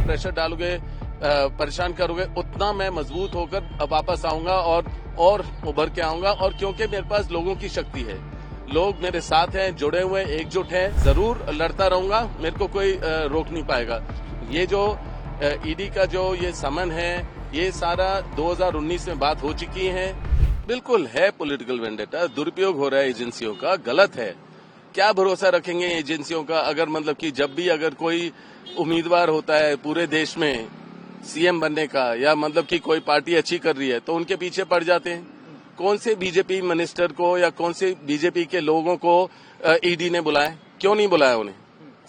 Pressure डालोगे, परेशान करोगे, उतना मैं मजबूत होकर वापस आऊंगा और उभर के आऊंगा। और क्योंकि मेरे पास लोगों की शक्ति है, लोग मेरे साथ हैं, जुड़े हुए, एकजुट हैं, जरूर लड़ता रहूंगा, मेरे को कोई रोक नहीं पाएगा। ये जो ईडी का जो ये समन है, ये सारा 2019 में बात हो चुकी है। बिल्कुल है पॉलिटिकल वेंडेटा, दुरुपयोग हो रहा है एजेंसियों का, गलत है। क्या भरोसा रखेंगे एजेंसियों का? अगर मतलब कि जब भी अगर कोई उम्मीदवार होता है पूरे देश में सीएम बनने का, या मतलब कि कोई पार्टी अच्छी कर रही है, तो उनके पीछे पड़ जाते हैं। कौन से बीजेपी मिनिस्टर को या कौन से बीजेपी के लोगों को ईडी ने बुलाया? क्यों नहीं बुलाया उन्हें?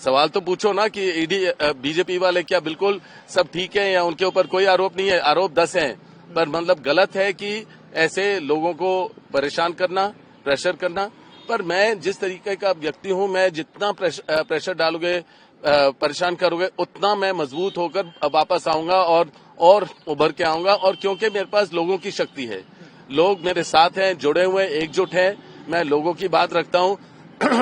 सवाल तो पूछो ना कि ईडी बीजेपी वाले क्या बिल्कुल सब ठीक है या उनके ऊपर कोई आरोप नहीं है? आरोप 10 हैं, पर मतलब गलत है कि ऐसे लोगों को परेशान करना, प्रेशर करना। पर मैं जिस तरीके का व्यक्ति हूं, मैं जितना प्रेशर डालोगे, परेशान करोगे, उतना मैं मजबूत होकर वापस आऊंगा और उभर के आऊंगा। और क्योंकि मेरे पास लोगों की शक्ति है, लोग मेरे साथ हैं, जुड़े हुए, एकजुट हैं, मैं लोगों की बात रखता हूं।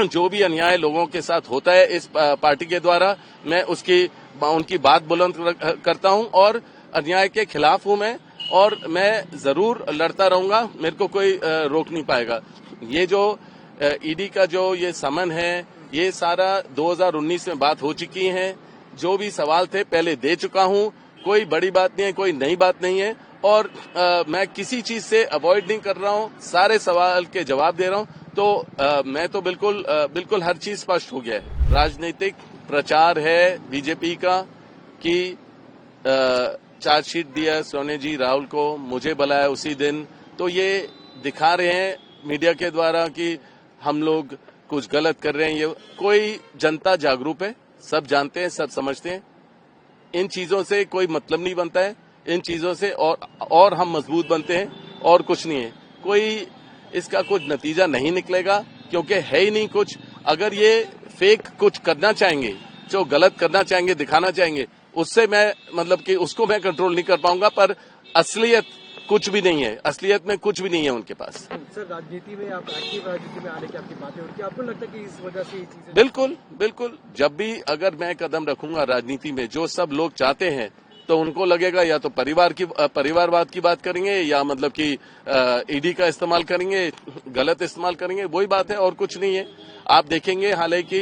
जो भी अन्याय लोगों के साथ होता है इस पार्टी के द्वारा, मैं उनकी बात बुलंद करता हूं और अन्याय के खिलाफ हूं मैं, और मैं जरूर लड़ता रहूंगा, मेरे को कोई रोक नहीं पाएगा। ये जो ईडी का जो ये समन है, ये सारा 2019 में बात हो चुकी है। जो भी सवाल थे पहले दे चुका हूं, कोई बड़ी बात नहीं है, कोई नई बात नहीं है, और मैं किसी चीज से अवॉइड नहीं कर रहा हूं, सारे सवाल के जवाब दे रहा हूं। तो मैं तो बिल्कुल हर चीज स्पष्ट हो गया है। राजनीतिक प्रचार है बीजेपी का कि चार्जशीट दिया सोने जी राहुल को, मुझे बुलाया उसी दिन, तो ये दिखा रहे हैं मीडिया के द्वारा कि हम लोग कुछ गलत कर रहे हैं। ये कोई जनता जागरूक है, सब जानते हैं, सब समझते हैं। इन चीजों से कोई मतलब नहीं बनता है, इन चीजों से और हम मजबूत बनते हैं, और कुछ नहीं है। कोई इसका कुछ नतीजा नहीं निकलेगा, क्योंकि है ही नहीं कुछ। अगर ये फेक कुछ करना चाहेंगे, जो गलत करना चाहेंगे, दिखाना चाहेंगे, उससे मैं मतलब कि उसको मैं कंट्रोल नहीं कर पाऊंगा। पर असलियत कुछ भी नहीं है, असलियत में कुछ भी नहीं है उनके पास। सर, राजनीति में आप एक्टिव राजनीति में आने की आपकी बातें होती है, आपको लगता है कि इस वजह से ये चीजें? बिल्कुल। जब भी अगर मैं कदम रखूंगा राजनीति में, जो सब लोग चाहते हैं, तो उनको लगेगा या तो परिवारवाद की बात करेंगे, या मतलब कि ईडी का इस्तेमाल करेंगे, गलत इस्तेमाल करेंगे, वही बात है और कुछ नहीं है। आप देखेंगे हालांकि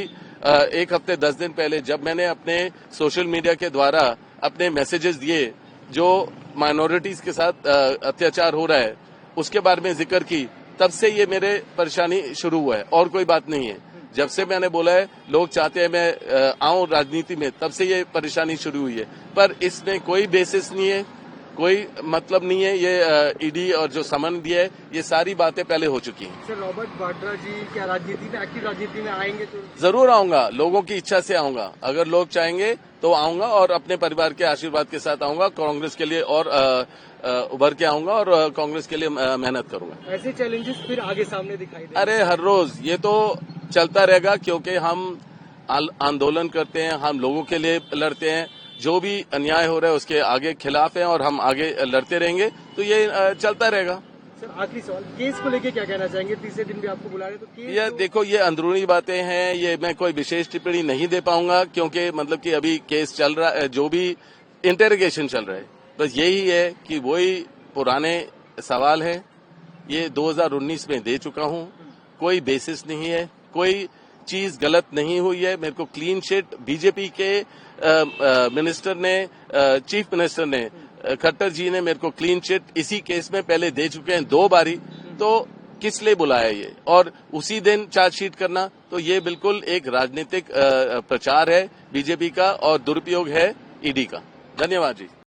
1 हफ्ते 10 दिन पहले जब मैंने अपने सोशल मीडिया के द्वारा अपने मैसेजेस दिए, जो माइनॉरिटीज के साथ अत्याचार हो रहा है उसके बारे में जिक्र की, तब से ये मेरे परेशानी शुरू हुआ है, और कोई बात नहीं है। जब से मैंने बोला है लोग चाहते हैं मैं आऊं राजनीति में, तब से ये परेशानी शुरू हुई है। पर इसमें कोई बेसिस नहीं है, कोई मतलब नहीं है। ये ईडी और जो समन दिया है, ये सारी बातें पहले हो चुकी हैं। सर, रॉबर्ट वाड्रा जी क्या राजनीति में, एक्टिव राजनीति में आएंगे? तो जरूर आऊंगा, लोगों की इच्छा से आऊंगा। अगर लोग चाहेंगे तो आऊंगा, और अपने परिवार के आशीर्वाद के साथ आऊंगा, कांग्रेस के लिए और उभर के आऊंगा, और कांग्रेस के लिए मेहनत करूंगा। ऐसे चैलेंजेस फिर आगे सामने दिखाई दे? अरे हर रोज ये तो चलता रहेगा, क्योंकि हम आंदोलन करते हैं, हम लोगों के लिए लड़ते हैं। जो भी अन्याय हो रहा है उसके आगे खिलाफ हैं, और हम आगे लड़ते रहेंगे, तो ये चलता रहेगा। सर, आखिरी सवाल, केस को लेके क्या कहना चाहेंगे? तीसरे दिन भी आपको बुला रहे, तो केस ये देखो, ये अंदरूनी बातें हैं, ये मैं कोई विशेष टिप्पणी नहीं दे पाऊंगा, क्योंकि मतलब कि अभी केस चल रहा है, जो भी इंटेरोगेशन चल रहा है, बस यही है कि वही पुराने सवाल है। ये 2019 में दे चुका हूं, कोई बेसिस नहीं है, कोई चीज गलत नहीं हुई है। मेरे को क्लीन चिट बीजेपी के मिनिस्टर ने, चीफ मिनिस्टर ने, खट्टर जी ने मेरे को क्लीन चिट इसी केस में पहले दे चुके हैं 2 बारी। तो किस लिए बुलाया ये, और उसी दिन चार्जशीट करना, तो ये बिल्कुल एक राजनीतिक प्रचार है बीजेपी का, और दुरुपयोग है ईडी का। धन्यवाद जी।